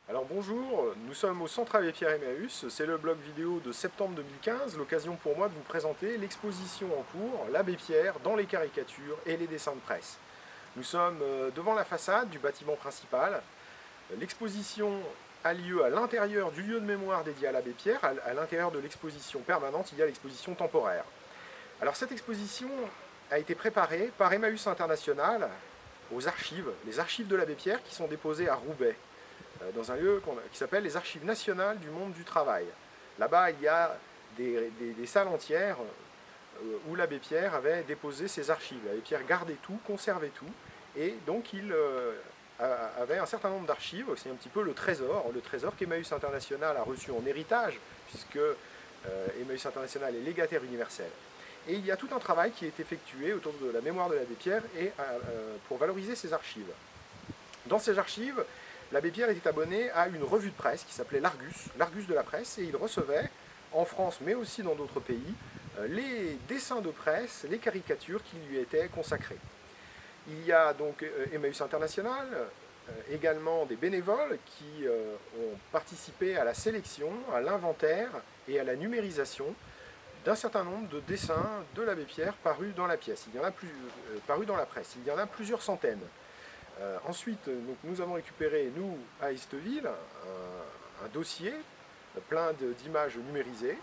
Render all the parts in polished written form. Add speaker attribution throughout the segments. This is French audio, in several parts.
Speaker 1: Alors bonjour, nous sommes au Centre Abbé Pierre Emmaüs, c'est le blog vidéo de septembre 2015, l'occasion pour moi de vous présenter l'exposition en cours, l'Abbé Pierre dans les caricatures et les dessins de presse. Nous sommes devant la façade du bâtiment principal. L'exposition a lieu à l'intérieur du lieu de mémoire dédié à l'Abbé Pierre. À l'intérieur de l'exposition permanente, il y a l'exposition temporaire. Alors cette exposition a été préparée par Emmaüs International aux archives, les archives de l'Abbé Pierre qui sont déposées à Roubaix, dans un lieu qui s'appelle les Archives nationales du monde du travail. Là-bas, il y a des salles entières où l'abbé Pierre avait déposé ses archives. L'abbé Pierre gardait tout, conservait tout, et donc il avait un certain nombre d'archives, c'est un petit peu le trésor qu'Emmaüs International a reçu en héritage, puisque Emmaüs International est légataire universel. Et il y a tout un travail qui est effectué autour de la mémoire de l'abbé Pierre et pour valoriser ces archives. Dans ces archives, l'abbé Pierre était abonné à une revue de presse qui s'appelait l'Argus de la presse, et il recevait, en France mais aussi dans d'autres pays, les dessins de presse, les caricatures qui lui étaient consacrées. Il y a donc Emmaüs International, également des bénévoles qui ont participé à la sélection, à l'inventaire et à la numérisation d'un certain nombre de dessins de l'abbé Pierre parus dans la pièce. Il y en a parus dans la presse. Il y en a plusieurs centaines. Ensuite, donc, nous avons récupéré, nous, à Esteville, un dossier plein d'images numérisées.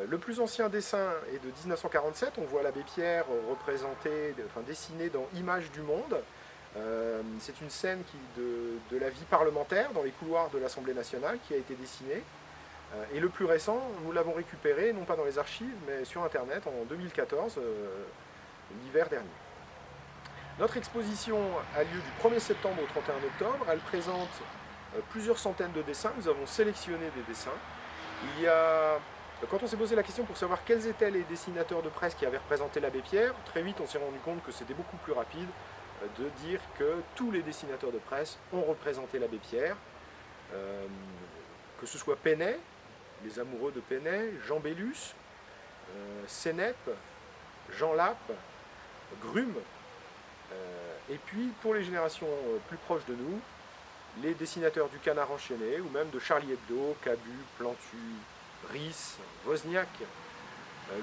Speaker 1: Le plus ancien dessin est de 1947. On voit l'abbé Pierre dessiné dans Images du Monde. C'est une scène de la vie parlementaire dans les couloirs de l'Assemblée nationale qui a été dessinée. Et le plus récent, nous l'avons récupéré, non pas dans les archives, mais sur Internet en 2014, l'hiver dernier. Notre exposition a lieu du 1er septembre au 31 octobre. Elle présente plusieurs centaines de dessins. Nous avons sélectionné des dessins. Quand on s'est posé la question pour savoir quels étaient les dessinateurs de presse qui avaient représenté l'abbé Pierre, très vite on s'est rendu compte que c'était beaucoup plus rapide de dire que tous les dessinateurs de presse ont représenté l'abbé Pierre, que ce soit Pennet, les amoureux de Pennet, Jean Bellus, Sénep, Jean Lappe, Grume, et puis pour les générations plus proches de nous, les dessinateurs du Canard enchaîné, ou même de Charlie Hebdo, Cabu, Plantu, Ries, Wozniak,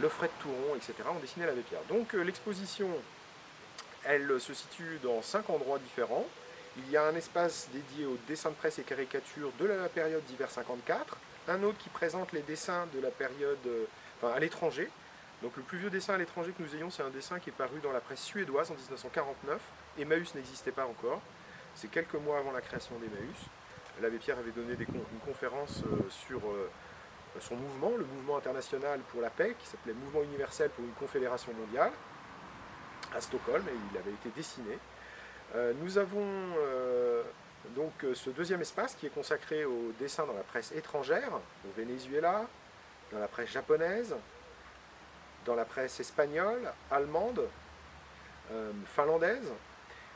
Speaker 1: Lefred Touron, etc. ont dessiné l'abbé Pierre. Donc l'exposition, elle se situe dans 5 endroits différents. Il y a un espace dédié aux dessins de presse et caricatures de la période d'hiver 54, un autre qui présente les dessins de la période, à l'étranger. Donc le plus vieux dessin à l'étranger que nous ayons, c'est un dessin qui est paru dans la presse suédoise en 1949. Emmaüs n'existait pas encore. C'est quelques mois avant la création d'Emmaüs. L'abbé Pierre avait donné une conférence sur son mouvement, le mouvement international pour la paix, qui s'appelait Mouvement universel pour une confédération mondiale, à Stockholm, et il avait été dessiné. Nous avons donc ce deuxième espace qui est consacré aux dessins dans la presse étrangère, au Venezuela, dans la presse japonaise, dans la presse espagnole, allemande, finlandaise.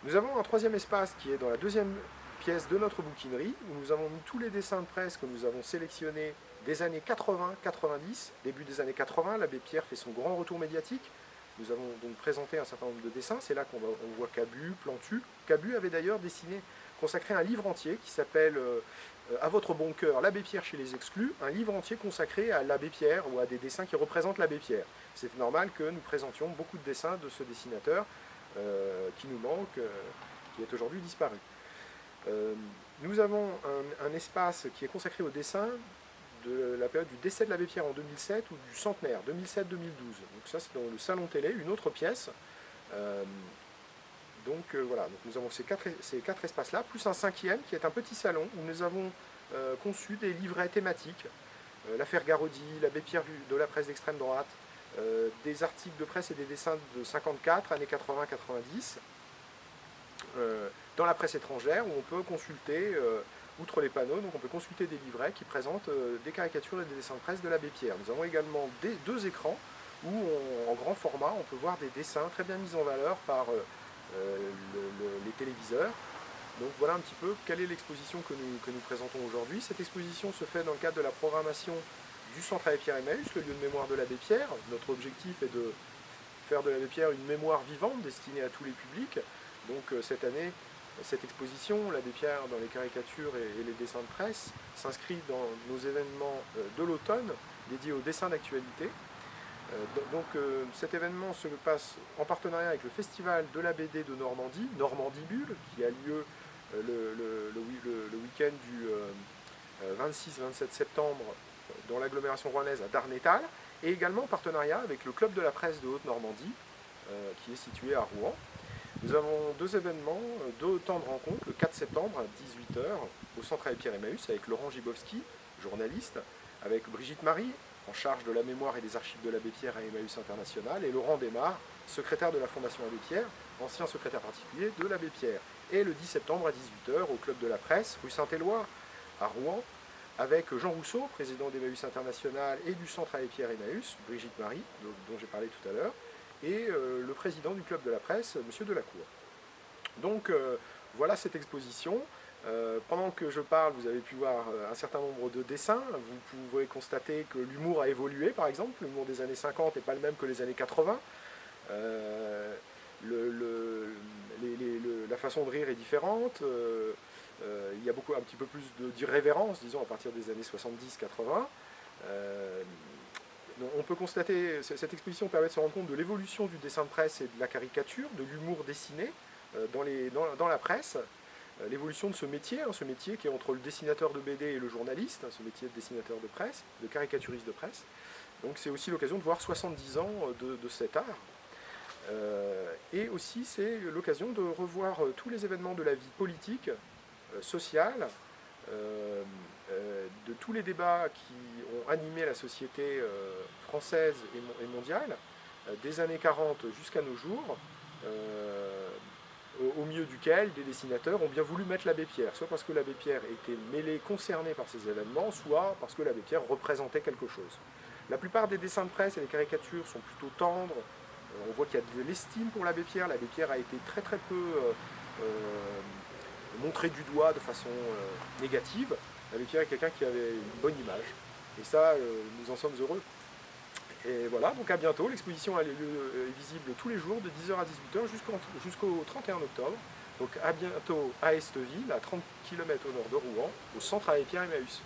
Speaker 1: Nous avons un troisième espace qui est dans la deuxième pièce de notre bouquinerie, où nous avons mis tous les dessins de presse que nous avons sélectionnés des années 80-90. Début des années 80, l'abbé Pierre fait son grand retour médiatique. Nous avons donc présenté un certain nombre de dessins. C'est là qu'on voit Cabu, Plantu. Cabu avait d'ailleurs consacré un livre entier qui s'appelle À votre bon cœur, l'abbé Pierre chez les exclus, un livre entier consacré à l'abbé Pierre ou à des dessins qui représentent l'abbé Pierre. C'était normal que nous présentions beaucoup de dessins de ce dessinateur qui nous manque, qui est aujourd'hui disparu. Nous avons un espace qui est consacré au dessin de la période du décès de l'abbé Pierre en 2007 ou du centenaire, 2007-2012. Donc ça c'est dans le salon télé, une autre pièce. Voilà, donc nous avons ces quatre espaces-là, plus un cinquième qui est un petit salon où nous avons conçu des livrets thématiques, l'affaire Garaudy, l'abbé Pierre de la presse d'extrême droite, des articles de presse et des dessins de 54, années 80-90, dans la presse étrangère où on peut consulter, outre les panneaux, donc on peut consulter des livrets qui présentent des caricatures et des dessins de presse de l'abbé Pierre. Nous avons également deux écrans où, en grand format, on peut voir des dessins très bien mis en valeur par les téléviseurs. Donc voilà un petit peu quelle est l'exposition que nous présentons aujourd'hui. Cette exposition se fait dans le cadre de la programmation du Centre Abbé Pierre Emmaüs, le lieu de mémoire de l'abbé Pierre. Notre objectif est de faire de l'abbé Pierre une mémoire vivante destinée à tous les publics. Donc cette année, Cette exposition, l'abbé Pierre dans les caricatures et les dessins de presse, s'inscrit dans nos événements de l'automne dédiés aux dessins d'actualité. Cet événement se passe en partenariat avec le Festival de la BD de Normandie, Normandie Bulle, qui a lieu le week-end du 26-27 septembre dans l'agglomération rouennaise à Darnétal, et également en partenariat avec le Club de la presse de Haute-Normandie, qui est situé à Rouen. Nous avons deux événements, deux temps de rencontre, le 4 septembre à 18 h au Centre Abbé Pierre Emmaüs avec Laurent Gibowski, journaliste, avec Brigitte Marie, en charge de la mémoire et des archives de l'Abbé Pierre à Emmaüs International, et Laurent Desmar, secrétaire de la Fondation Abbé Pierre, ancien secrétaire particulier de l'Abbé Pierre. Et le 10 septembre à 18 h au Club de la presse, rue Saint-Éloi, à Rouen, avec Jean Rousseau, président d'Emmaüs International et du Centre Abbé Pierre Emmaüs, Brigitte Marie, dont j'ai parlé tout à l'heure, et le président du Club de la presse, M. Delacour. Donc voilà cette exposition. Pendant que je parle, vous avez pu voir un certain nombre de dessins. Vous pouvez constater que l'humour a évolué, par exemple. L'humour des années 50 n'est pas le même que les années 80. La façon de rire est différente. Il y a un petit peu plus d'irrévérence, disons, à partir des années 70-80. On peut constater, cette exposition permet de se rendre compte de l'évolution du dessin de presse et de la caricature, de l'humour dessiné dans la presse. L'évolution de ce métier qui est entre le dessinateur de BD et le journaliste, ce métier de dessinateur de presse, de caricaturiste de presse. Donc c'est aussi l'occasion de voir 70 ans de cet art. Et aussi c'est l'occasion de revoir tous les événements de la vie politique, sociale, de tous les débats qui ont animé la société française et mondiale, des années 40 jusqu'à nos jours, au milieu duquel des dessinateurs ont bien voulu mettre l'abbé Pierre, soit parce que l'abbé Pierre était mêlé, concerné par ces événements, soit parce que l'abbé Pierre représentait quelque chose. La plupart des dessins de presse et les caricatures sont plutôt tendres. On voit qu'il y a de l'estime pour l'abbé Pierre. L'abbé Pierre a été très très peu montré du doigt de façon négative. L'abbé Pierre est quelqu'un qui avait une bonne image. Et ça, nous en sommes heureux. Et voilà, donc à bientôt. L'exposition est visible tous les jours de 10 h à 18 h jusqu'au 31 octobre. Donc à bientôt à Esteville, à 30 km au nord de Rouen, au Centre Abbé Pierre Emmaüs.